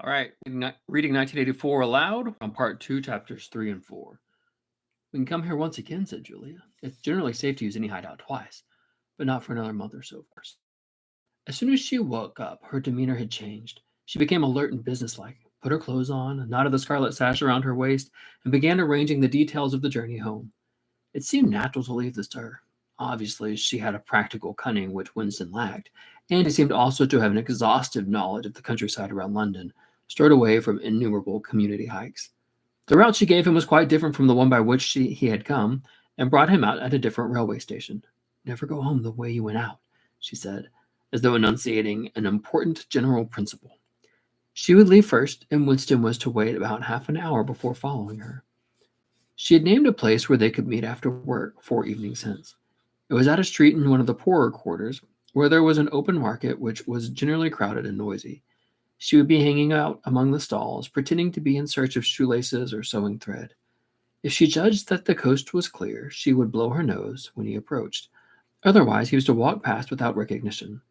All right, reading 1984 aloud on part 2, chapters 3 and 4. We can come here once again, said Julia. It's generally safe to use any hideout twice, but not for another month or so, of course. As soon as she woke up, her demeanor had changed. She became alert and businesslike, put her clothes on, knotted the scarlet sash around her waist, and began arranging the details of the journey home. It seemed natural to leave this to her. Obviously, she had a practical cunning which Winston lacked, and he seemed also to have an exhaustive knowledge of the countryside around London, stored away from innumerable community hikes. The route she gave him was quite different from the one by which he had come, and brought him out at a different railway station. Never go home the way you went out, she said, as though enunciating an important general principle. She would leave first, and Winston was to wait about half an hour before following her. She had named a place where they could meet after work 4 evenings hence. It was at a street in one of the poorer quarters, where there was an open market which was generally crowded and noisy. She would be hanging out among the stalls, pretending to be in search of shoelaces or sewing thread. If she judged that the coast was clear, she would blow her nose when he approached. Otherwise, he was to walk past without recognition.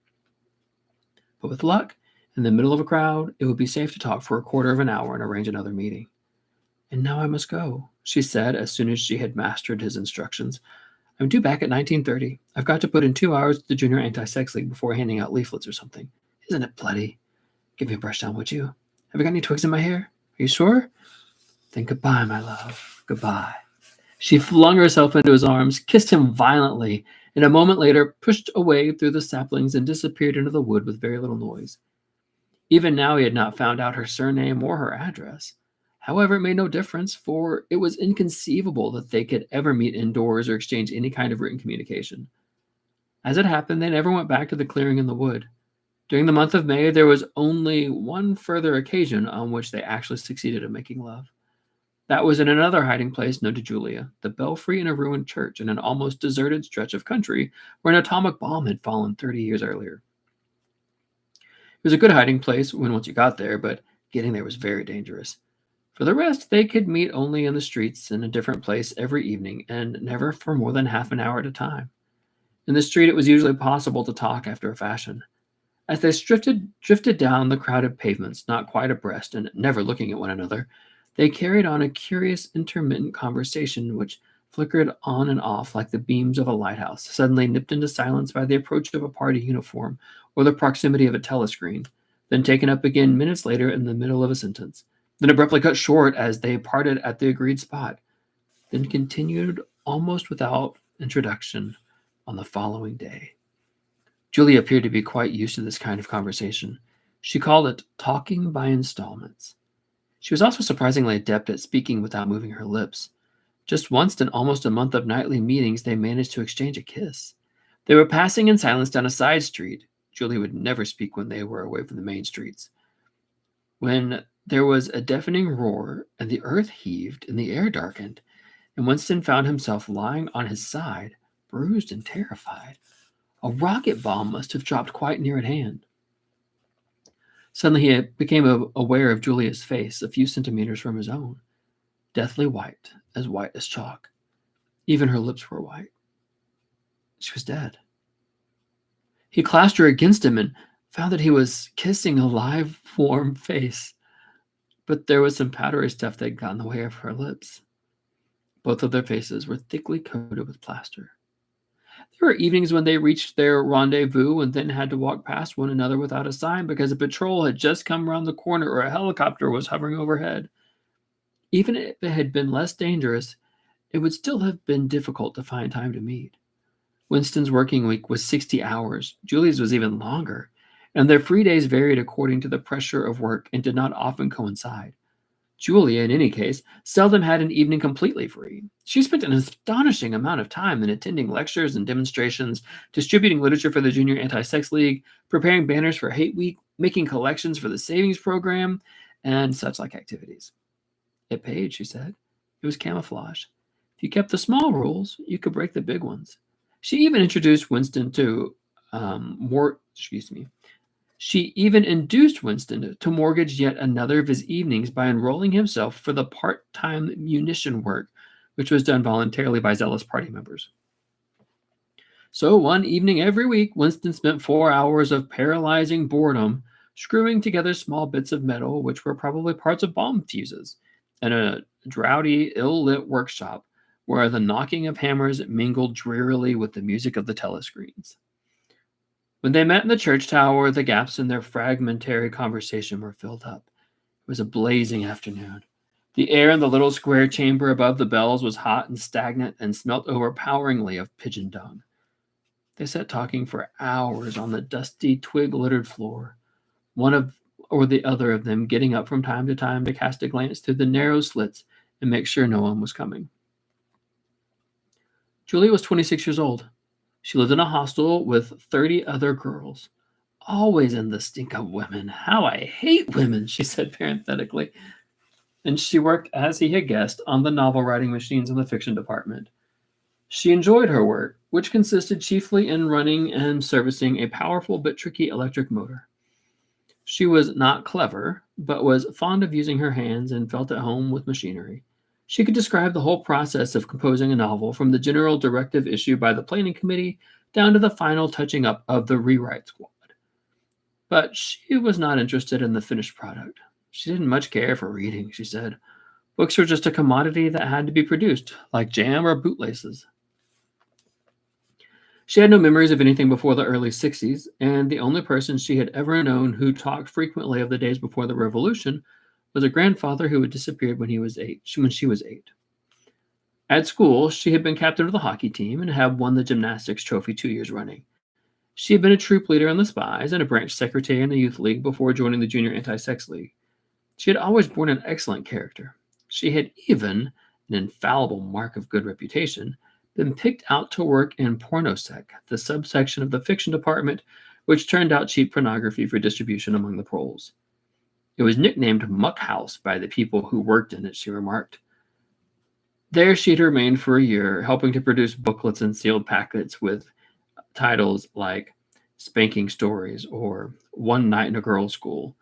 But with luck, in the middle of a crowd, it would be safe to talk for a quarter of an hour and arrange another meeting. And now I must go, she said as soon as she had mastered his instructions. I'm due back at 19:30. I've got to put in 2 hours at the Junior Anti-Sex League before handing out leaflets or something. Isn't it bloody? Give me a brush down, would you? Have you got any twigs in my hair? Are you sure? Then goodbye, my love. Goodbye. She flung herself into his arms, kissed him violently, and a moment later pushed away through the saplings and disappeared into the wood with very little noise. Even now he had not found out her surname or her address. However, it made no difference, for it was inconceivable that they could ever meet indoors or exchange any kind of written communication. As it happened, they never went back to the clearing in the wood. During the month of May, there was only one further occasion on which they actually succeeded in making love. That was in another hiding place known to Julia, the belfry in a ruined church in an almost deserted stretch of country where an atomic bomb had fallen 30 years earlier. It was a good hiding place when once you got there, but getting there was very dangerous. For the rest, they could meet only in the streets in a different place every evening, and never for more than half an hour at a time. In the street, it was usually possible to talk after a fashion. As they drifted down the crowded pavements, not quite abreast and never looking at one another, they carried on a curious intermittent conversation which flickered on and off like the beams of a lighthouse, suddenly nipped into silence by the approach of a party uniform or the proximity of a telescreen, then taken up again minutes later in the middle of a sentence, then abruptly cut short as they parted at the agreed spot, then continued almost without introduction on the following day. Julia appeared to be quite used to this kind of conversation. She called it talking by installments. She was also surprisingly adept at speaking without moving her lips. Just once in almost a month of nightly meetings, they managed to exchange a kiss. They were passing in silence down a side street. Julia would never speak when they were away from the main streets. When there was a deafening roar, and the earth heaved, and the air darkened, and Winston found himself lying on his side, bruised and terrified. A rocket bomb must have dropped quite near at hand. Suddenly he became aware of Julia's face, a few centimeters from his own, deathly white as chalk. Even her lips were white. She was dead. He clasped her against him and found that he was kissing a live, warm face. But there was some powdery stuff that got in the way of her lips. Both of their faces were thickly coated with plaster. There were evenings when they reached their rendezvous and then had to walk past one another without a sign because a patrol had just come around the corner or a helicopter was hovering overhead. Even if it had been less dangerous, it would still have been difficult to find time to meet. Winston's working week was 60 hours. Julia's was even longer, and their free days varied according to the pressure of work and did not often coincide. Julia, in any case, seldom had an evening completely free. She spent an astonishing amount of time in attending lectures and demonstrations, distributing literature for the Junior Anti-Sex League, preparing banners for Hate Week, making collections for the Savings Program, and such like activities. It paid, she said. It was camouflage. If you kept the small rules, you could break the big ones. She even introduced Winston to She even induced Winston to mortgage yet another of his evenings by enrolling himself for the part-time munition work, which was done voluntarily by zealous party members. So one evening every week, Winston spent 4 hours of paralyzing boredom screwing together small bits of metal, which were probably parts of bomb fuses, in a drowsy, ill lit workshop where the knocking of hammers mingled drearily with the music of the telescreens. When they met in the church tower, the gaps in their fragmentary conversation were filled up. It was a blazing afternoon. The air in the little square chamber above the bells was hot and stagnant and smelt overpoweringly of pigeon dung. They sat talking for hours on the dusty, twig littered floor, one of or the other of them getting up from time to time to cast a glance through the narrow slits and make sure no one was coming. Julia was 26 years old. She lived in a hostel with 30 other girls. Always in the stink of women. How I hate women, she said parenthetically. And she worked, as he had guessed, on the novel writing machines in the fiction department. She enjoyed her work, which consisted chiefly in running and servicing a powerful but tricky electric motor. She was not clever, but was fond of using her hands and felt at home with machinery. She could describe the whole process of composing a novel, from the general directive issued by the planning committee down to the final touching up of the rewrite squad. But she was not interested in the finished product. She didn't much care for reading, she said. Books were just a commodity that had to be produced, like jam or bootlaces. She had no memories of anything before the early 60s, and the only person she had ever known who talked frequently of the days before the revolution was a grandfather who had disappeared when she was 8. At school, she had been captain of the hockey team and had won the gymnastics trophy 2 years running. She had been a troop leader in the Spies and a branch secretary in the youth league before joining the junior anti-sex league. She had always borne an excellent character. She had even, an infallible mark of good reputation, been picked out to work in pornosec, the subsection of the fiction department which turned out cheap pornography for distribution among the proles. It was nicknamed Muck House by the people who worked in it, she remarked. There she'd remained for a year, helping to produce booklets and sealed packets with titles like Spanking Stories or One Night in a Girls' School,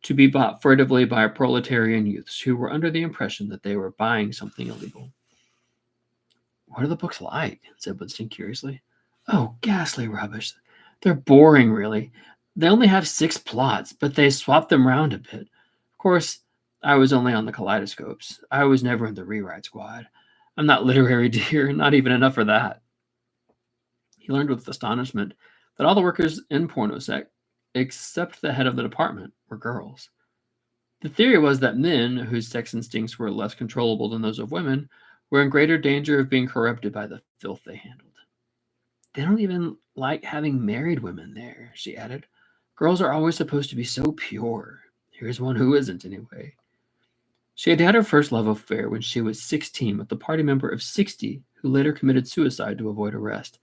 to be bought furtively by proletarian youths who were under the impression that they were buying something illegal. What are the books like? Said Winston curiously. Oh, ghastly rubbish. They're boring, really. They only have 6 plots, but they swap them round a bit. Of course, I was only on the kaleidoscopes. I was never in the rewrite squad. I'm not literary, dear, not even enough for that. He learned with astonishment that all the workers in pornosec, except the head of the department, were girls. The theory was that men, whose sex instincts were less controllable than those of women, were in greater danger of being corrupted by the filth they handled. They don't even like having married women there, she added. Girls are always supposed to be so pure. Here's one who isn't, anyway. She had had her first love affair when she was 16 with a party member of 60 who later committed suicide to avoid arrest.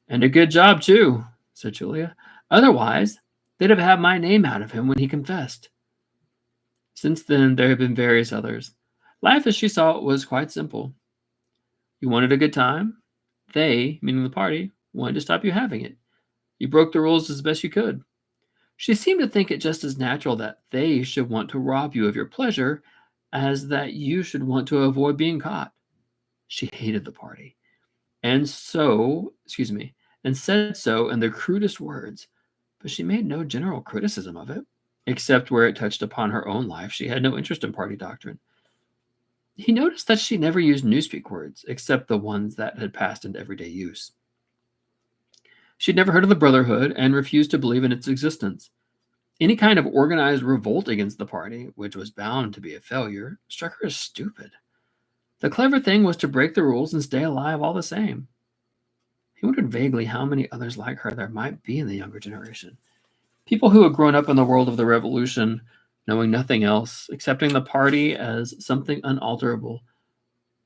And a good job, too, said Julia. Otherwise, they'd have had my name out of him when he confessed. Since then, there have been various others. Life, as she saw it, was quite simple. You wanted a good time. They, meaning the party, wanted to stop you having it. You broke the rules as best you could. She seemed to think it just as natural that they should want to rob you of your pleasure as that you should want to avoid being caught. She hated the party. And said so in the crudest words, but she made no general criticism of it, except where it touched upon her own life. She had no interest in party doctrine. He noticed that she never used newspeak words, except the ones that had passed into everyday use. She'd never heard of the Brotherhood and refused to believe in its existence. Any kind of organized revolt against the party, which was bound to be a failure, struck her as stupid. The clever thing was to break the rules and stay alive all the same. He wondered vaguely how many others like her there might be in the younger generation. People who had grown up in the world of the revolution, knowing nothing else, accepting the party as something unalterable,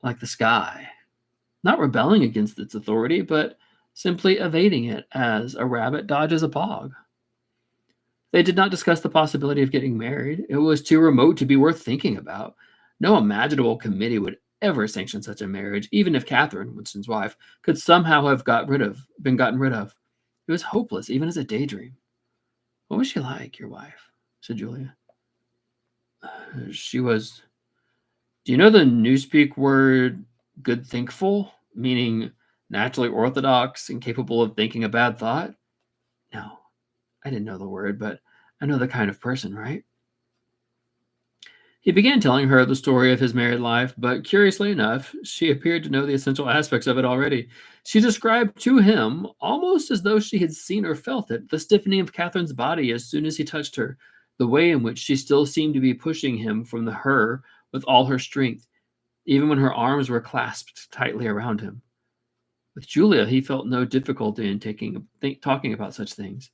like the sky, not rebelling against its authority, but simply evading it as a rabbit dodges a bog. They did not discuss the possibility of getting married. It was too remote to be worth thinking about. No imaginable committee would ever sanction such a marriage, even if Catherine, Winston's wife, could somehow have been gotten rid of. It was hopeless, even as a daydream. What was she like, your wife? Said Julia. She was. Do you know the newspeak word good thinkful, meaning naturally orthodox and capable of thinking a bad thought? No, I didn't know the word, but I know the kind of person, right? He began telling her the story of his married life, but curiously enough, she appeared to know the essential aspects of it already. She described to him, almost as though she had seen or felt it, the stiffening of Catherine's body as soon as he touched her, the way in which she still seemed to be pushing him from her with all her strength, even when her arms were clasped tightly around him. With Julia, he felt no difficulty in talking about such things.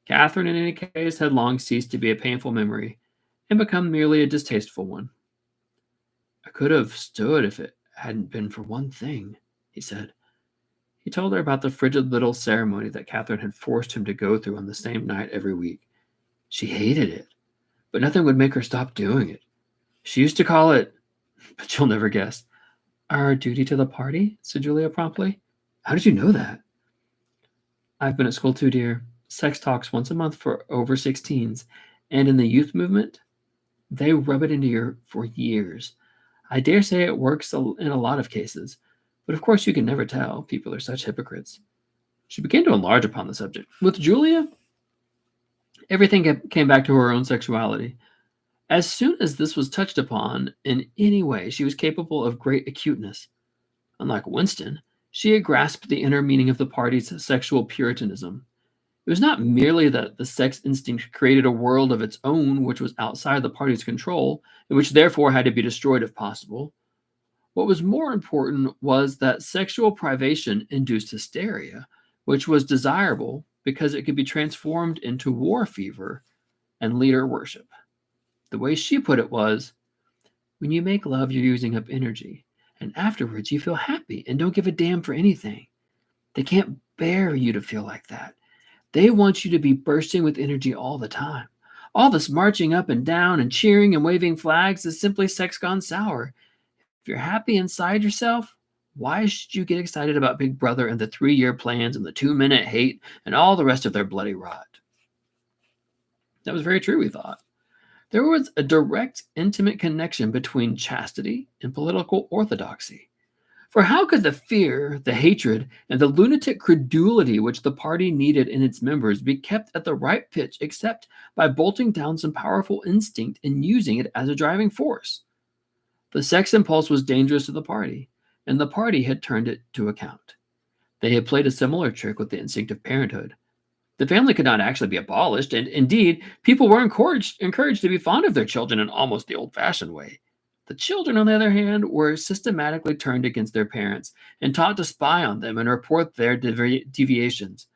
Catherine, in any case, had long ceased to be a painful memory and become merely a distasteful one. I could have stood if it hadn't been for one thing, he said. He told her about the frigid little ceremony that Catherine had forced him to go through on the same night every week. She hated it, but nothing would make her stop doing it. She used to call it, but you'll never guess. Our duty to the party, said Julia promptly. How did you know that? I've been at school too, dear. Sex talks once a month for over 16s, and in the youth movement, they rub it into your for years. I dare say it works in a lot of cases, but of course you can never tell. People are such hypocrites. She began to enlarge upon the subject. With Julia, everything came back to her own sexuality. As soon as this was touched upon in any way, she was capable of great acuteness. Unlike Winston, she had grasped the inner meaning of the party's sexual puritanism. It was not merely that the sex instinct created a world of its own which was outside the party's control, and which therefore had to be destroyed if possible. What was more important was that sexual privation induced hysteria, which was desirable because it could be transformed into war fever and leader worship. The way she put it was, when you make love, you're using up energy, and afterwards you feel happy and don't give a damn for anything. They can't bear you to feel like that. They want you to be bursting with energy all the time. All this marching up and down and cheering and waving flags is simply sex gone sour. If you're happy inside yourself, why should you get excited about Big Brother and the 3-year plans and the 2-minute hate and all the rest of their bloody rot? That was very true, we thought. There was a direct, intimate connection between chastity and political orthodoxy. For how could the fear, the hatred, and the lunatic credulity which the party needed in its members be kept at the right pitch except by bolting down some powerful instinct and using it as a driving force? The sex impulse was dangerous to the party, and the party had turned it to account. They had played a similar trick with the instinct of parenthood. The family could not actually be abolished, and indeed, people were encouraged to be fond of their children in almost the old-fashioned way. The children, on the other hand, were systematically turned against their parents and taught to spy on them and report their deviations.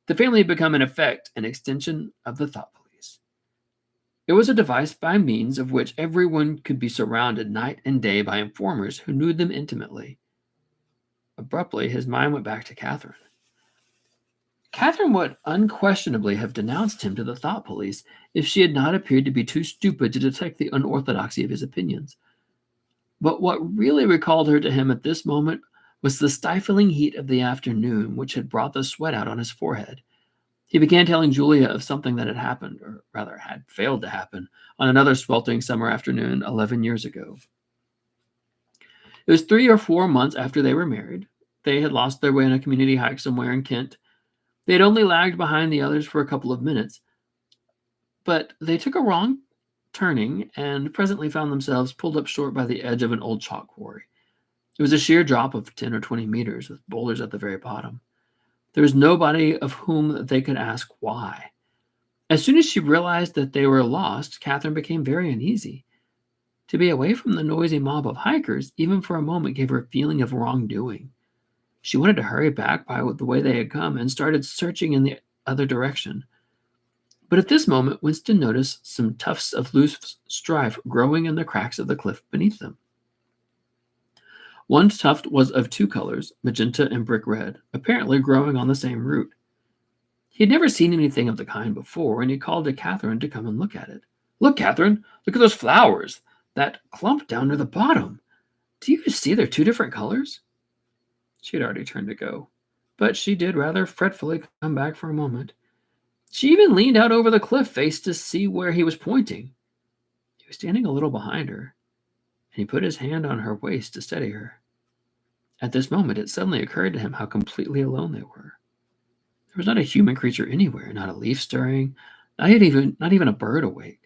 The family had become, in effect, an extension of the thought police. It was a device by means of which everyone could be surrounded night and day by informers who knew them intimately. Abruptly, his mind went back to Catherine. Catherine would unquestionably have denounced him to the thought police if she had not appeared to be too stupid to detect the unorthodoxy of his opinions. But what really recalled her to him at this moment was the stifling heat of the afternoon, which had brought the sweat out on his forehead. He began telling Julia of something that had happened, or rather had failed to happen, on another sweltering summer afternoon 11 years ago. It was 3 or 4 months after they were married. They had lost their way on a community hike somewhere in Kent. They had only lagged behind the others for a couple of minutes, but they took a wrong turning and presently found themselves pulled up short by the edge of an old chalk quarry. It was a sheer drop of 10 or 20 meters with boulders at the very bottom. There was nobody of whom they could ask why. As soon as she realized that they were lost, Catherine became very uneasy. To be away from the noisy mob of hikers, even for a moment, gave her a feeling of wrongdoing. She wanted to hurry back by the way they had come and started searching in the other direction. But at this moment, Winston noticed some tufts of loose strife growing in the cracks of the cliff beneath them. One tuft was of 2 colors, magenta and brick red, apparently growing on the same root. He had never seen anything of the kind before, and he called to Catherine to come and look at it. "Look, Catherine, look at those flowers, that clump down near the bottom. Do you see they're 2 different colors?" She had already turned to go, but she did rather fretfully come back for a moment. She even leaned out over the cliff face to see where he was pointing. He was standing a little behind her, and he put his hand on her waist to steady her. At this moment, it suddenly occurred to him how completely alone they were. There was not a human creature anywhere, not a leaf stirring, Not even a bird awake.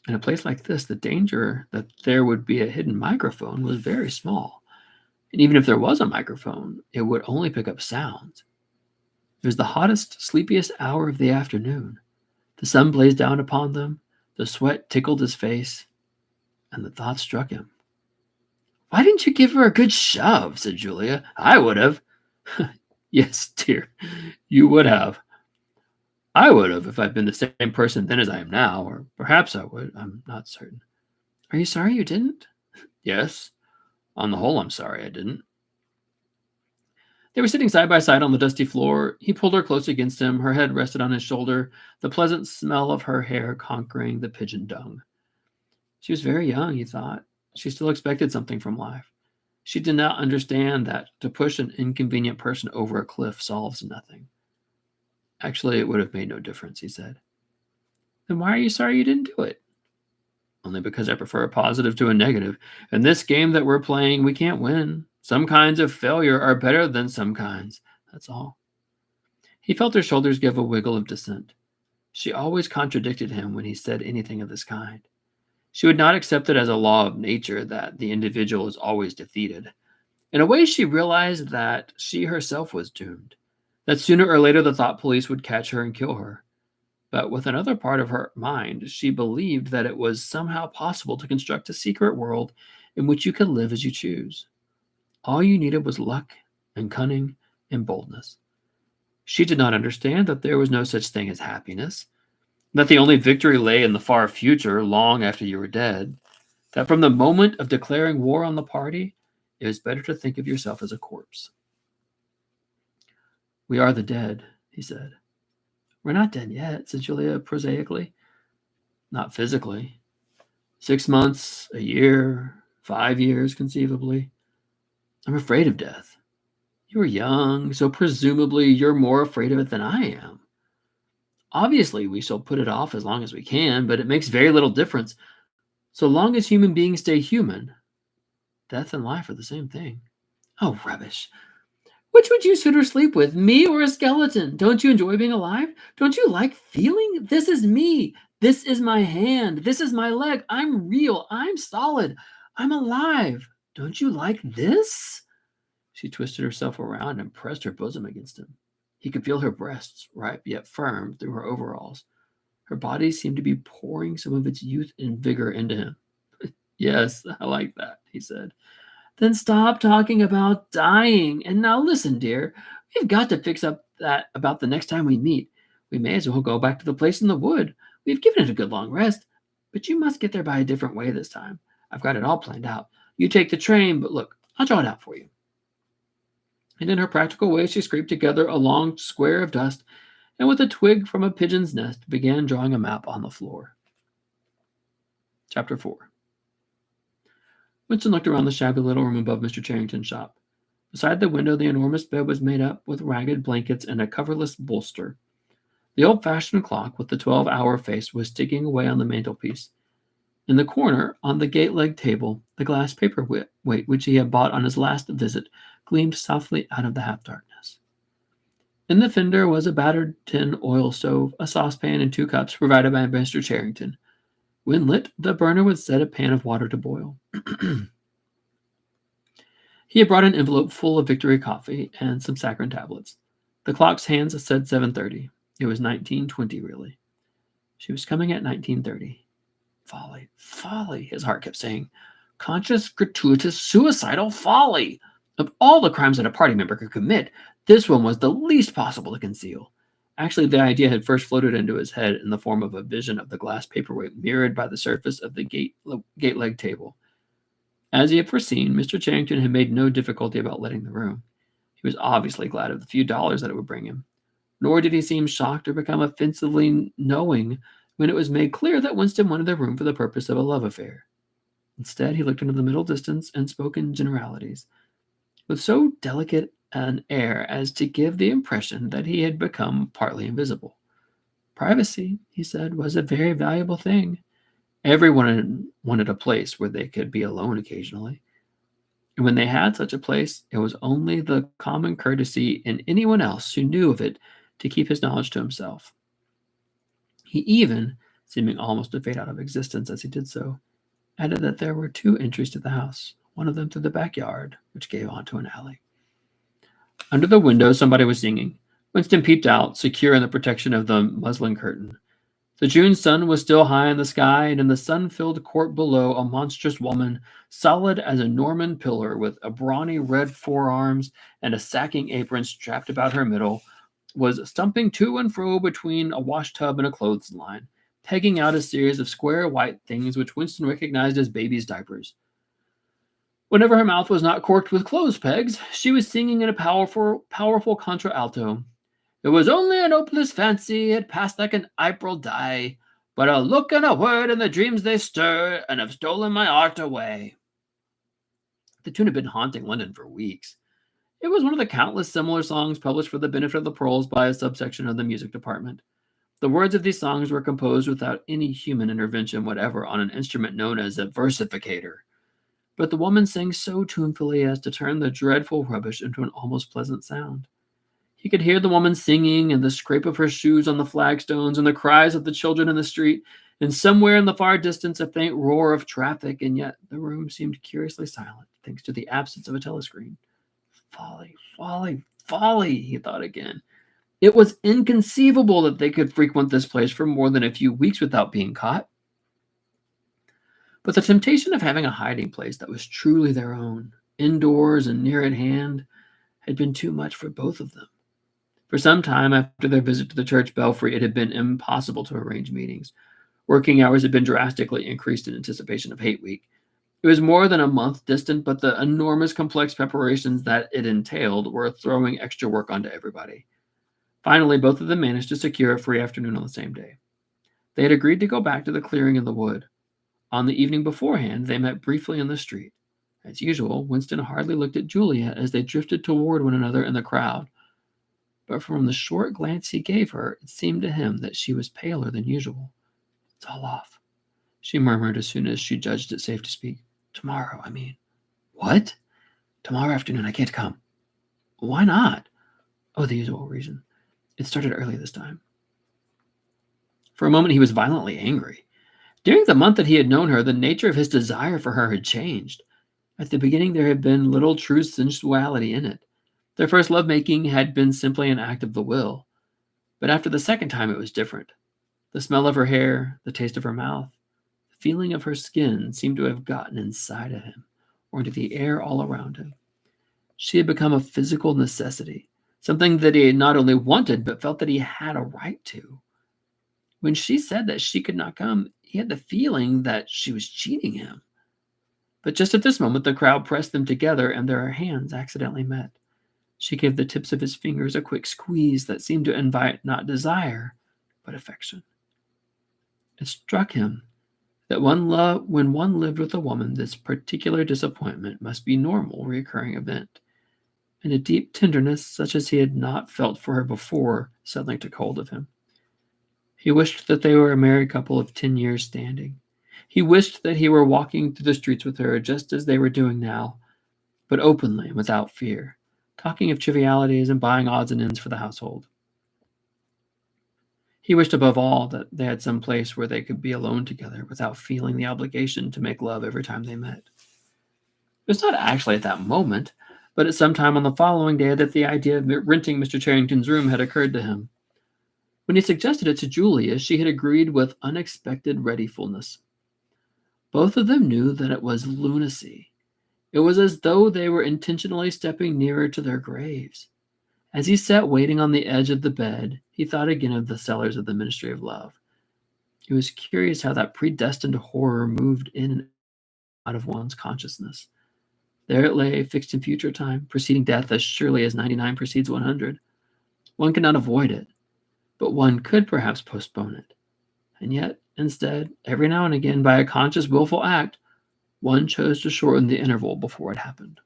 In a place like this, the danger that there would be a hidden microphone was very small. And even if there was a microphone, it would only pick up sounds. It was the hottest, sleepiest hour of the afternoon. The sun blazed down upon them, the sweat tickled his face, and the thought struck him. "Why didn't you give her a good shove?" said Julia. "I would have." "Yes, dear, you would have. I would have if I'd been the same person then as I am now, or perhaps I would. I'm not certain." "Are you sorry you didn't?" "Yes. On the whole, I'm sorry I didn't." They were sitting side by side on the dusty floor. He pulled her close against him. Her head rested on his shoulder, the pleasant smell of her hair conquering the pigeon dung. She was very young, he thought. She still expected something from life. She did not understand that to push an inconvenient person over a cliff solves nothing. "Actually, it would have made no difference," he said. "Then why are you sorry you didn't do it?" "Only because I prefer a positive to a negative. In this game that we're playing, we can't win. Some kinds of failure are better than some kinds. That's all." He felt her shoulders give a wiggle of dissent. She always contradicted him when he said anything of this kind. She would not accept it as a law of nature that the individual is always defeated. In a way, she realized that she herself was doomed, that sooner or later the thought police would catch her and kill her. But with another part of her mind, she believed that it was somehow possible to construct a secret world in which you could live as you choose. All you needed was luck and cunning and boldness. She did not understand that there was no such thing as happiness, that the only victory lay in the far future, long after you were dead, that from the moment of declaring war on the party, it was better to think of yourself as a corpse. "We are the dead," he said. "We're not dead yet," said Julia prosaically. "Not physically. 6 months, a year, 5 years, conceivably. I'm afraid of death. You are young, so presumably you're more afraid of it than I am. Obviously, we shall put it off as long as we can, but it makes very little difference. So long as human beings stay human, death and life are the same thing." "Oh, rubbish. Which would you sooner sleep with, me or a skeleton? Don't you enjoy being alive? Don't you like feeling? This is me. This is my hand. This is my leg. I'm real. I'm solid. I'm alive. Don't you like this?" She twisted herself around and pressed her bosom against him. He could feel her breasts, ripe yet firm, through her overalls. Her body seemed to be pouring some of its youth and vigor into him. "Yes, I like that," he said. "Then stop talking about dying. And now listen, dear, we've got to fix up that about the next time we meet. We may as well go back to the place in the wood. We've given it a good long rest, but you must get there by a different way this time. I've got it all planned out. You take the train, but look, I'll draw it out for you." And in her practical way, she scraped together a long square of dust, and with a twig from a pigeon's nest, began drawing a map on the floor. Chapter 4. Winston looked around the shabby little room above Mr. Charrington's shop. Beside the window, the enormous bed was made up with ragged blankets and a coverless bolster. The old-fashioned clock with the 12-hour face was ticking away on the mantelpiece. In the corner, on the gate-leg table, the glass paperweight which he had bought on his last visit gleamed softly out of the half-darkness. In the fender was a battered tin oil stove, a saucepan, and 2 cups provided by Mr. Charrington. When lit, the burner would set a pan of water to boil. He had brought an envelope full of Victory coffee and some saccharine tablets. The clock's hands said 7:30. It was 19:20, really. She was coming at 19:30. Folly, folly, his heart kept saying. Conscious, gratuitous, suicidal folly. Of all the crimes that a party member could commit, this one was the least possible to conceal. Actually, the idea had first floated into his head in the form of a vision of the glass paperweight mirrored by the surface of the gate-leg table. As he had foreseen, Mr. Charrington had made no difficulty about letting the room. He was obviously glad of the few dollars that it would bring him. Nor did he seem shocked or become offensively knowing when it was made clear that Winston wanted the room for the purpose of a love affair. Instead, he looked into the middle distance and spoke in generalities, with so delicate an air as to give the impression that he had become partly invisible. Privacy, he said, was a very valuable thing. Everyone wanted a place where they could be alone occasionally. And when they had such a place, it was only the common courtesy in anyone else who knew of it to keep his knowledge to himself. He even, seeming almost to fade out of existence as he did so, added that there were 2 entries to the house, one of them through the backyard, which gave onto an alley. Under the window, somebody was singing. Winston peeped out, secure in the protection of the muslin curtain. The June sun was still high in the sky, and in the sun-filled court below, a monstrous woman, solid as a Norman pillar, with a brawny red forearms and a sacking apron strapped about her middle, was stumping to and fro between a washtub and a clothesline, pegging out a series of square white things which Winston recognized as babies' diapers. Whenever her mouth was not corked with clothes pegs, she was singing in a powerful contralto. It was only an hopeless fancy, it passed like an April day, but a look and a word and the dreams they stir, and have stolen my heart away. The tune had been haunting London for weeks. It was one of the countless similar songs published for the benefit of the proles by a subsection of the music department. The words of these songs were composed without any human intervention whatever on an instrument known as a versificator. But the woman sang so tunefully as to turn the dreadful rubbish into an almost pleasant sound. He could hear the woman singing, and the scrape of her shoes on the flagstones, and the cries of the children in the street, and somewhere in the far distance a faint roar of traffic, and yet the room seemed curiously silent, thanks to the absence of a telescreen. Folly, folly, folly, he thought again. It was inconceivable that they could frequent this place for more than a few weeks without being caught. But the temptation of having a hiding place that was truly their own, indoors and near at hand, had been too much for both of them. For some time after their visit to the church belfry, it had been impossible to arrange meetings. Working hours had been drastically increased in anticipation of Hate Week. It was more than a month distant, but the enormous complex preparations that it entailed were throwing extra work onto everybody. Finally, both of them managed to secure a free afternoon on the same day. They had agreed to go back to the clearing in the wood. On the evening beforehand, they met briefly in the street. As usual, Winston hardly looked at Julia as they drifted toward one another in the crowd. But from the short glance he gave her, it seemed to him that she was paler than usual. "It's all off," she murmured as soon as she judged it safe to speak. "Tomorrow, I mean." "What?" "Tomorrow afternoon, I can't come." "Why not?" "Oh, the usual reason. It started early this time." For a moment he was violently angry. During the month that he had known her, the nature of his desire for her had changed. At the beginning there had been little true sensuality in it. Their first lovemaking had been simply an act of the will. But after the second time it was different. The smell of her hair, the taste of her mouth, the feeling of her skin seemed to have gotten inside of him, or into the air all around him. She had become a physical necessity, something that he not only wanted, but felt that he had a right to. When she said that she could not come, he had the feeling that she was cheating him. But just at this moment, the crowd pressed them together, and their hands accidentally met. She gave the tips of his fingers a quick squeeze that seemed to invite not desire, but affection. It struck him that when one lived with a woman, this particular disappointment must be a normal, recurring event, and a deep tenderness, such as he had not felt for her before, suddenly took hold of him. He wished that they were a married couple of 10 years standing. He wished that he were walking through the streets with her, just as they were doing now, but openly and without fear, talking of trivialities and buying odds and ends for the household. He wished above all that they had some place where they could be alone together without feeling the obligation to make love every time they met. It was not actually at that moment, but at some time on the following day that the idea of renting Mr. Charrington's room had occurred to him. When he suggested it to Julia, she had agreed with unexpected readifulness. Both of them knew that it was lunacy. It was as though they were intentionally stepping nearer to their graves. As he sat waiting on the edge of the bed, he thought again of the cellars of the Ministry of Love. It was curious how that predestined horror moved in and out of one's consciousness. There it lay, fixed in future time, preceding death as surely as 99 precedes 100. One could not avoid it, but one could perhaps postpone it. And yet, instead, every now and again, by a conscious, willful act, one chose to shorten the interval before it happened.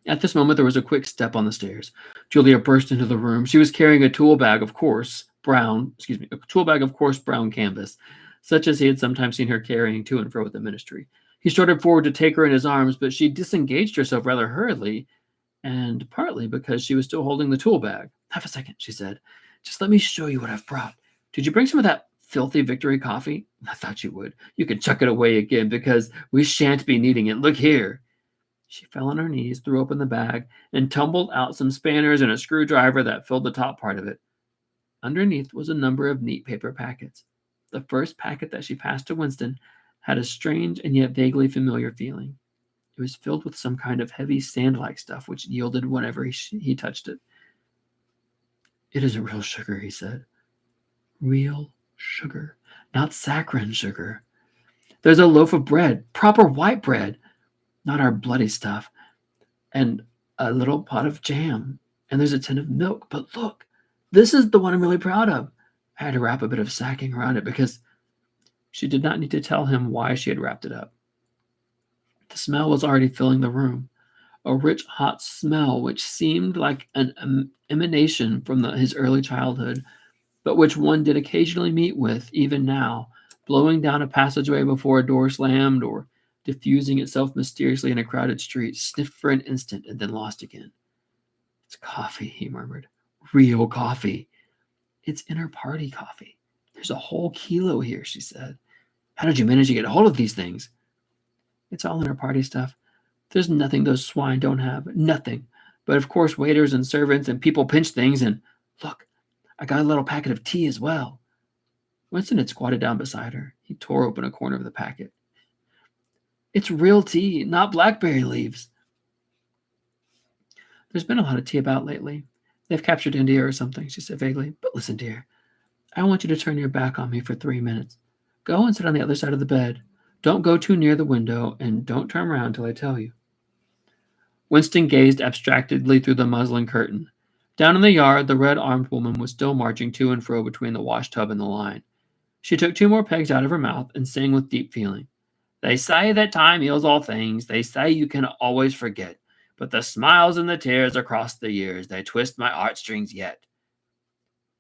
At this moment, there was a quick step on the stairs. Julia burst into the room. She was carrying a tool bag of coarse brown canvas, such as he had sometimes seen her carrying to and fro at the ministry. He started forward to take her in his arms, but she disengaged herself rather hurriedly, and partly because she was still holding the tool bag. "Half a second," she said. "Just let me show you what I've brought. Did you bring some of that filthy Victory coffee? I thought you would. You can chuck it away again because we shan't be needing it. Look here. She fell on her knees, threw open the bag, and tumbled out some spanners and a screwdriver that filled the top part of it. Underneath was a number of neat paper packets. The first packet that she passed to Winston had a strange and yet vaguely familiar feeling. It was filled with some kind of heavy sand-like stuff which yielded whenever he touched it. It isn't real sugar, he said. Real sugar, not saccharine sugar. There's a loaf of bread, proper white bread, not our bloody stuff, and a little pot of jam, and there's a tin of milk. But look, this is the one I'm really proud of. I had to wrap a bit of sacking around it because she did not need to tell him why she had wrapped it up. The smell was already filling the room, a rich, hot smell which seemed like an emanation from his early childhood, but which one did occasionally meet with, even now, blowing down a passageway before a door slammed or diffusing itself mysteriously in a crowded street, sniffed for an instant and then lost again. It's coffee, he murmured. Real coffee. It's inner party coffee. There's a whole kilo here, she said. How did you manage to get a hold of these things? It's all inner party stuff. There's nothing those swine don't have. Nothing. But of course, waiters and servants and people pinch things, and look, I got a little packet of tea as well. Winston had squatted down beside her. He tore open a corner of the packet. It's real tea, not blackberry leaves. There's been a lot of tea about lately. They've captured India or something, she said vaguely. But listen, dear, I want you to turn your back on me for 3 minutes. Go and sit on the other side of the bed. Don't go too near the window, and don't turn around till I tell you. Winston gazed abstractedly through the muslin curtain. Down in the yard, the red-armed woman was still marching to and fro between the wash-tub and the line. She took 2 more pegs out of her mouth and sang with deep feeling. They say that time heals all things. They say you can always forget. But the smiles and the tears across the years, they twist my heartstrings yet.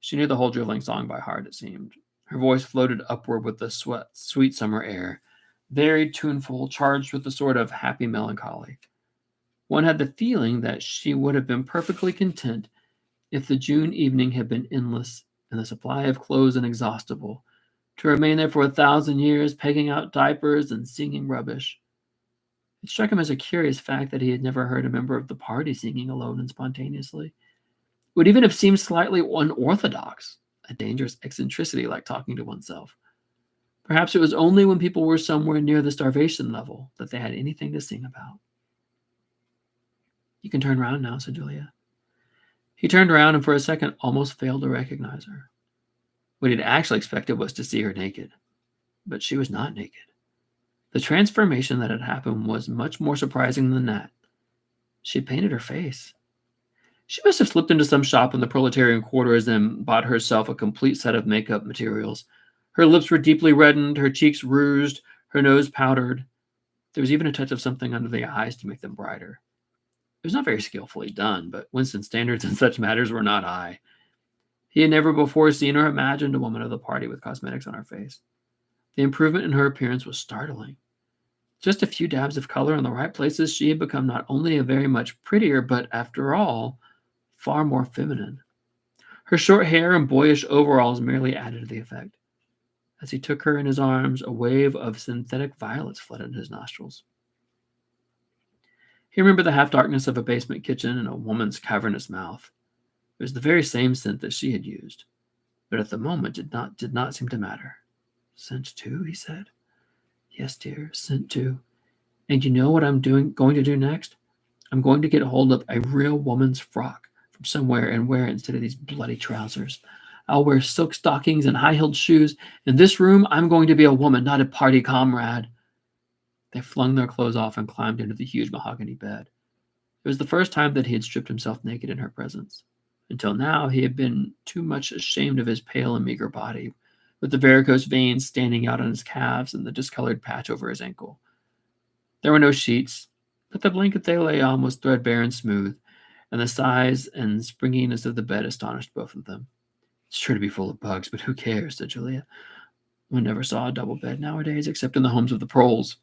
She knew the whole drivelling song by heart, it seemed. Her voice floated upward with the sweet summer air, very tuneful, charged with a sort of happy melancholy. One had the feeling that she would have been perfectly content if the June evening had been endless and the supply of clothes inexhaustible, to remain there for 1,000 years, pegging out diapers and singing rubbish. It struck him as a curious fact that he had never heard a member of the party singing alone and spontaneously. It would even have seemed slightly unorthodox, a dangerous eccentricity like talking to oneself. Perhaps it was only when people were somewhere near the starvation level that they had anything to sing about. You can turn round now, said Julia. He turned around and for a second almost failed to recognize her. What he'd actually expected was to see her naked. But she was not naked. The transformation that had happened was much more surprising than that. She had painted her face. She must have slipped into some shop in the proletarian quarters and bought herself a complete set of makeup materials. Her lips were deeply reddened, her cheeks rouged, her nose powdered. There was even a touch of something under the eyes to make them brighter. It was not very skillfully done, but Winston's standards in such matters were not high. He had never before seen or imagined a woman of the party with cosmetics on her face. The improvement in her appearance was startling. Just a few dabs of color in the right places, she had become not only a very much prettier, but, after all, far more feminine. Her short hair and boyish overalls merely added to the effect. As he took her in his arms, a wave of synthetic violets flooded his nostrils. He remembered the half-darkness of a basement kitchen and a woman's cavernous mouth. It was the very same scent that she had used, but at the moment did not seem to matter. Scent too, he said. Yes, dear, scent too. And you know what I'm going to do next? I'm going to get hold of a real woman's frock from somewhere and wear it instead of these bloody trousers. I'll wear silk stockings and high-heeled shoes. In this room, I'm going to be a woman, not a party comrade. They flung their clothes off and climbed into the huge mahogany bed. It was the first time that he had stripped himself naked in her presence. Until now, he had been too much ashamed of his pale and meager body, with the varicose veins standing out on his calves and the discolored patch over his ankle. There were no sheets, but the blanket they lay on was threadbare and smooth, and the size and springiness of the bed astonished both of them. It's sure to be full of bugs, but who cares, said Julia. One never saw a double bed nowadays, except in the homes of the proles.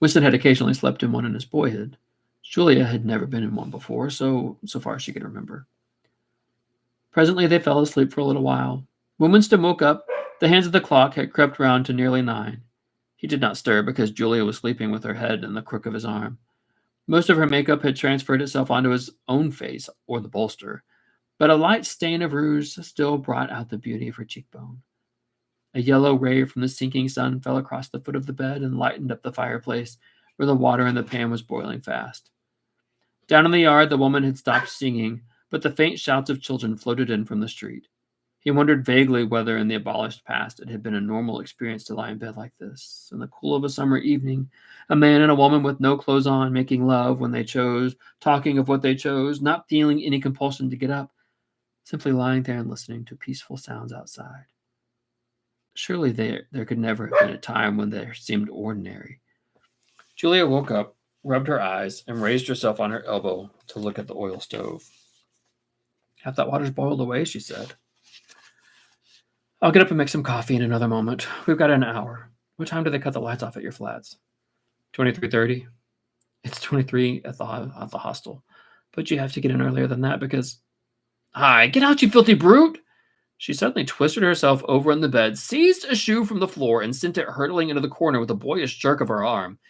Winston had occasionally slept in one in his boyhood. Julia had never been in one before, so far as she could remember. Presently they fell asleep for a little while. When Winston woke up, the hands of the clock had crept round to nearly 9. He did not stir because Julia was sleeping with her head in the crook of his arm. Most of her makeup had transferred itself onto his own face or the bolster, but a light stain of rouge still brought out the beauty of her cheekbone. A yellow ray from the sinking sun fell across the foot of the bed and lightened up the fireplace, where the water in the pan was boiling fast. Down in the yard, the woman had stopped singing, but the faint shouts of children floated in from the street. He wondered vaguely whether in the abolished past it had been a normal experience to lie in bed like this, in the cool of a summer evening, a man and a woman with no clothes on, making love when they chose, talking of what they chose, not feeling any compulsion to get up, simply lying there and listening to peaceful sounds outside. Surely there could never have been a time when there seemed ordinary. Julia woke up, rubbed her eyes, and raised herself on her elbow to look at the oil stove. "Half that water's boiled away," she said. "I'll get up and make some coffee in another moment. We've got an hour. What time do they cut the lights off at your flats?" 23:30. It's 23 at the hostel. But you have to get in earlier than that because... Hi, get out, you filthy brute! She suddenly twisted herself over in the bed, seized a shoe from the floor, and sent it hurtling into the corner with a boyish jerk of her arm,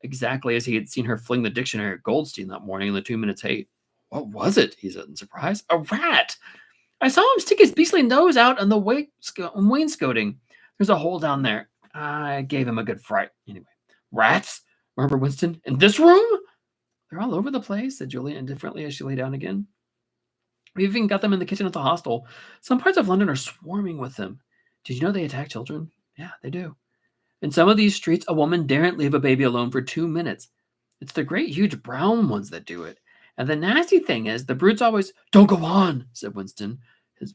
exactly as he had seen her fling the dictionary at Goldstein that morning in the 2 minutes hate. "What was it?" he said in surprise. "A rat! I saw him stick his beastly nose out on the wainscoting. There's a hole down there. I gave him a good fright. Anyway, rats?" murmured Winston. "In this room?" "They're all over the place," said Julia indifferently as she lay down again. "We've even got them in the kitchen at the hostel. Some parts of London are swarming with them. Did you know they attack children? Yeah, they do. In some of these streets, a woman daren't leave a baby alone for 2 minutes. It's the great huge brown ones that do it. And the nasty thing is, the brutes always..." "Don't go on," said Winston,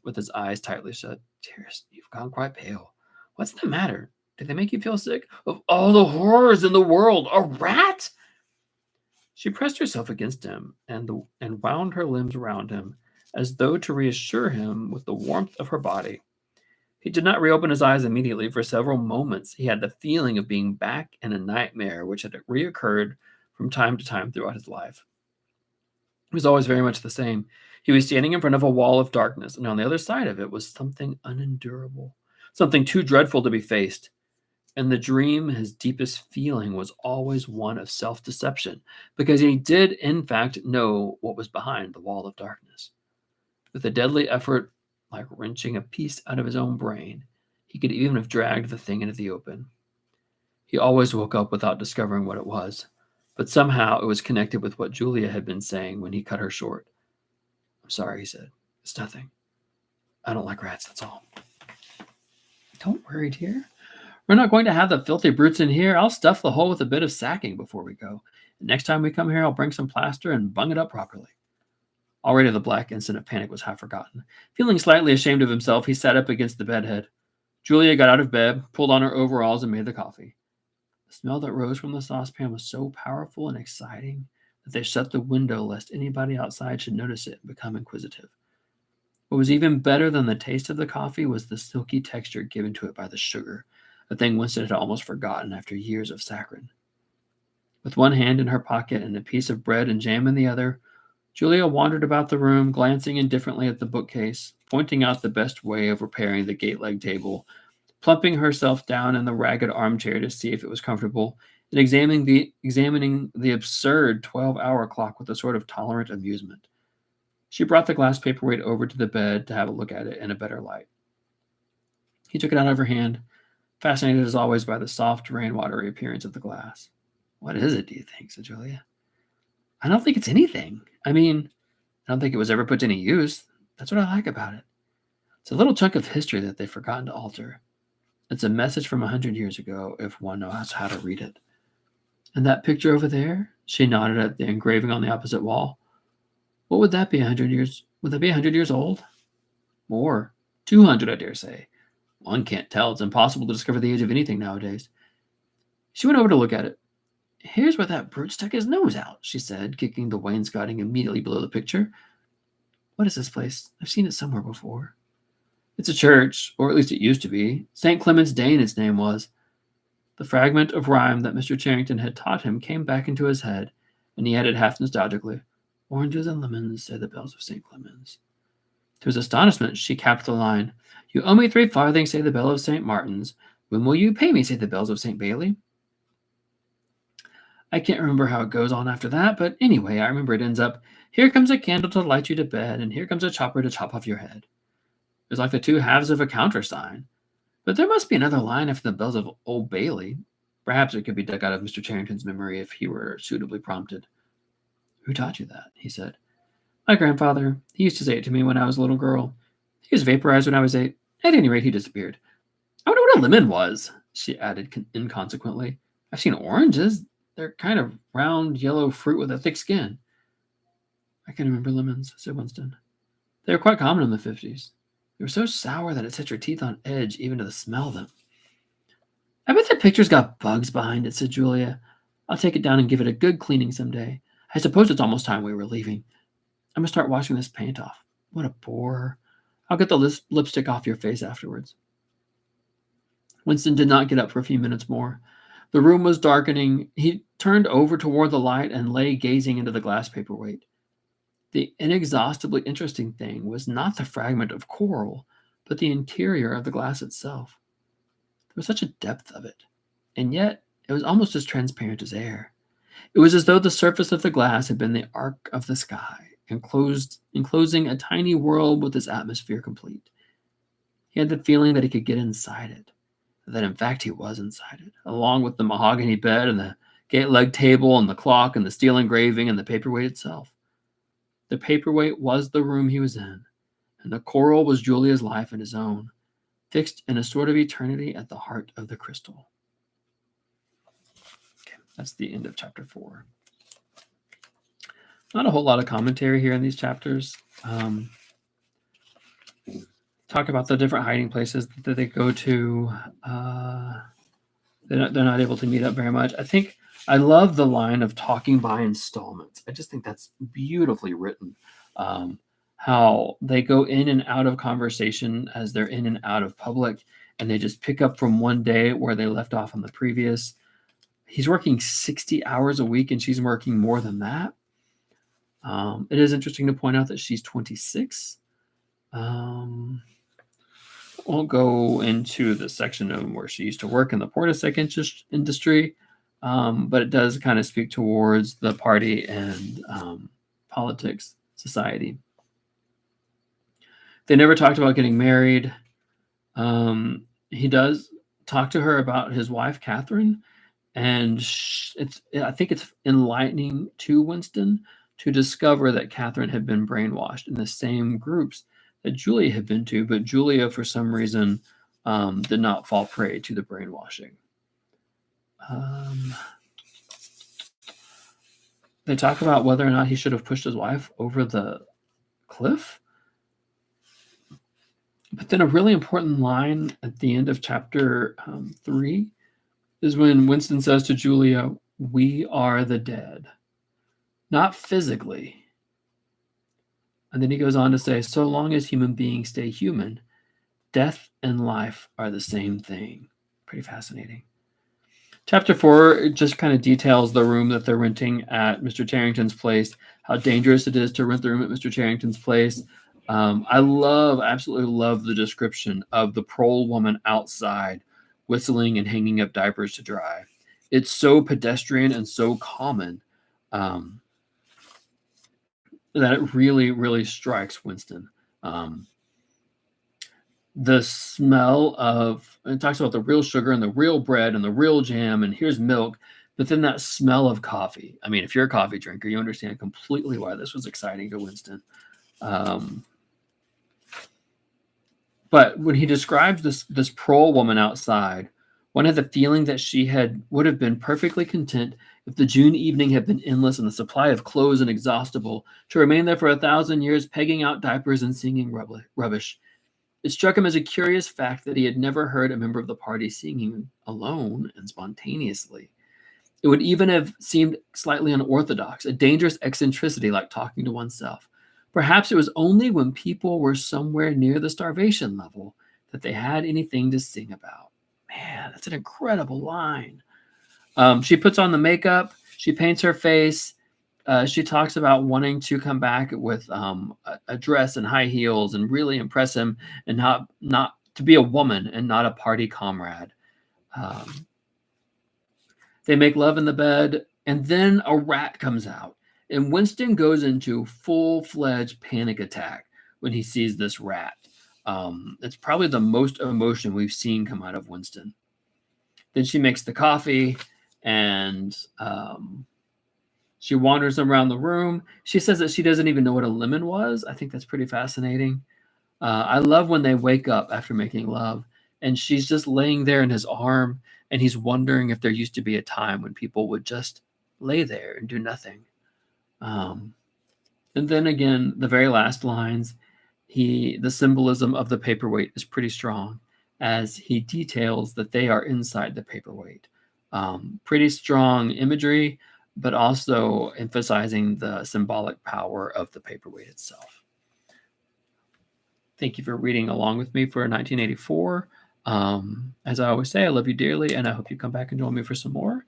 with his eyes tightly shut. "Dearest, you've gone quite pale. What's the matter? Do they make you feel sick?" "Of all the horrors in the world, a rat!" She pressed herself against him and wound her limbs around him, as though to reassure him with the warmth of her body. He did not reopen his eyes immediately. For several moments he had the feeling of being back in a nightmare which had reoccurred from time to time throughout his life. It was always very much the same. He was standing in front of a wall of darkness, and on the other side of it was something unendurable, something too dreadful to be faced. In the dream, his deepest feeling was always one of self-deception, because he did, in fact, know what was behind the wall of darkness. With a deadly effort, like wrenching a piece out of his own brain, he could even have dragged the thing into the open. He always woke up without discovering what it was, but somehow it was connected with what Julia had been saying when he cut her short. "I'm sorry," he said. "It's nothing. I don't like rats, that's all." "Don't worry, dear. We're not going to have the filthy brutes in here. I'll stuff the hole with a bit of sacking before we go. And next time we come here, I'll bring some plaster and bung it up properly." Already the black instant of panic was half forgotten. Feeling slightly ashamed of himself, he sat up against the bedhead. Julia got out of bed, pulled on her overalls, and made the coffee. The smell that rose from the saucepan was so powerful and exciting that they shut the window lest anybody outside should notice it and become inquisitive. What was even better than the taste of the coffee was the silky texture given to it by the sugar, a thing Winston had almost forgotten after years of saccharin. With one hand in her pocket and a piece of bread and jam in the other, Julia wandered about the room, glancing indifferently at the bookcase, pointing out the best way of repairing the gate-leg table, plumping herself down in the ragged armchair to see if it was comfortable, and examining the absurd 12-hour clock with a sort of tolerant amusement. She brought the glass paperweight over to the bed to have a look at it in a better light. He took it out of her hand, fascinated as always by the soft, rainwatery appearance of the glass. "What is it, do you think?" said Julia. "I don't think it's anything. I don't think it was ever put to any use. That's what I like about it. It's a little chunk of history that they've forgotten to alter. It's a message from 100 years ago, if one knows how to read it. And that picture over there," she nodded at the engraving on the opposite wall. "What would that be 100 years? Would that be 100 years old? More. 200, I dare say. One can't tell. It's impossible to discover the age of anything nowadays." She went over to look at it. "Here's where that brute stuck his nose out," she said, kicking the wainscoting immediately below the picture. "What is this place? I've seen it somewhere before." "It's a church, or at least it used to be. St. Clement's Dane its name was." The fragment of rhyme that Mr. Charrington had taught him came back into his head, and he added half nostalgically, "Oranges and lemons, say the bells of St. Clement's." To his astonishment, she capped the line, "You owe me 3 farthings, say the bell of St. Martin's. When will you pay me, say the bells of St. Bailey?" I can't remember how it goes on after that, but anyway, I remember it ends up, "Here comes a candle to light you to bed, and here comes a chopper to chop off your head." It's like the two halves of a countersign. But there must be another line after the bells of Old Bailey. Perhaps it could be dug out of Mr. Charrington's memory if he were suitably prompted. "Who taught you that?" he said. "My grandfather. He used to say it to me when I was a little girl. He was vaporized when I was 8. At any rate, he disappeared. I wonder what a lemon was," she added inconsequently. "I've seen oranges. They're kind of round, yellow fruit with a thick skin." "I can remember lemons," said Winston. "They were quite common in the 50s. They were so sour that it set your teeth on edge even to the smell of them." "I bet the picture's got bugs behind it," said Julia. "I'll take it down and give it a good cleaning someday. I suppose it's almost time we were leaving. I must start washing this paint off. What a bore. I'll get the lipstick off your face afterwards." Winston did not get up for a few minutes more. The room was darkening. He turned over toward the light and lay gazing into the glass paperweight. The inexhaustibly interesting thing was not the fragment of coral, but the interior of the glass itself. There was such a depth of it, and yet it was almost as transparent as air. It was as though the surface of the glass had been the arc of the sky, enclosing a tiny world with its atmosphere complete. He had the feeling that he could get inside it, that in fact he was inside it, along with the mahogany bed and the gate-legged table and the clock and the steel engraving and the paperweight itself. The paperweight was the room he was in, and the coral was Julia's life and his own, fixed in a sort of eternity at the heart of the crystal. Okay, that's the end of chapter 4. Not a whole lot of commentary here in these chapters. Talk about the different hiding places that they go to. They're not able to meet up very much. I love the line of talking by installments. I just think that's beautifully written. How they go in and out of conversation as they're in and out of public, and they just pick up from one day where they left off on the previous. He's working 60 hours a week, and she's working more than that. It is interesting to point out that she's 26. Won't go into the section of where she used to work in the Portishead industry, but it does kind of speak towards the party and politics, society. They never talked about getting married. He does talk to her about his wife, Catherine, and I think it's enlightening to Winston to discover that Catherine had been brainwashed in the same groups that Julia had been to, but Julia, for some reason, did not fall prey to the brainwashing. They talk about whether or not he should have pushed his wife over the cliff. But then a really important line at the end of chapter 3 is when Winston says to Julia, "We are the dead." Not physically. And then he goes on to say, "So long as human beings stay human, death and life are the same thing." Pretty fascinating. Chapter 4 just kind of details the room that they're renting at Mr. Charrington's place, how dangerous it is to rent the room at Mr. Charrington's place. I absolutely love the description of the prole woman outside whistling and hanging up diapers to dry. It's so pedestrian and so common that it really, really strikes Winston. The smell of, it talks about the real sugar and the real bread and the real jam, and here's milk, but then that smell of coffee. I mean, if you're a coffee drinker, you understand completely why this was exciting to Winston. But when he describes this prole woman outside, one had the feeling that she would have been perfectly content if the June evening had been endless and the supply of clothes inexhaustible, to remain there for 1,000 years, pegging out diapers and singing rubbish. It struck him as a curious fact that he had never heard a member of the party singing alone and spontaneously. It would even have seemed slightly unorthodox, a dangerous eccentricity like talking to oneself. Perhaps it was only when people were somewhere near the starvation level that they had anything to sing about. Man, that's an incredible line. She puts on the makeup. She paints her face. She talks about wanting to come back with a dress and high heels and really impress him, and not to be a woman and not a party comrade. Um, they make love in the bed, and then a rat comes out, and Winston goes into full-fledged panic attack when he sees this rat. It's probably the most emotion we've seen come out of Winston. Then she makes the coffee, and she wanders around the room. She says that she doesn't even know what a lemon was. I think that's pretty fascinating. I love when they wake up after making love, and she's just laying there in his arm, and he's wondering if there used to be a time when people would just lay there and do nothing. Um, and then again, the very last lines, the symbolism of the paperweight is pretty strong as he details that they are inside the paperweight. Pretty strong imagery, but also emphasizing the symbolic power of the paperweight itself. Thank you for reading along with me for 1984. As I always say, I love you dearly, and I hope you come back and join me for some more.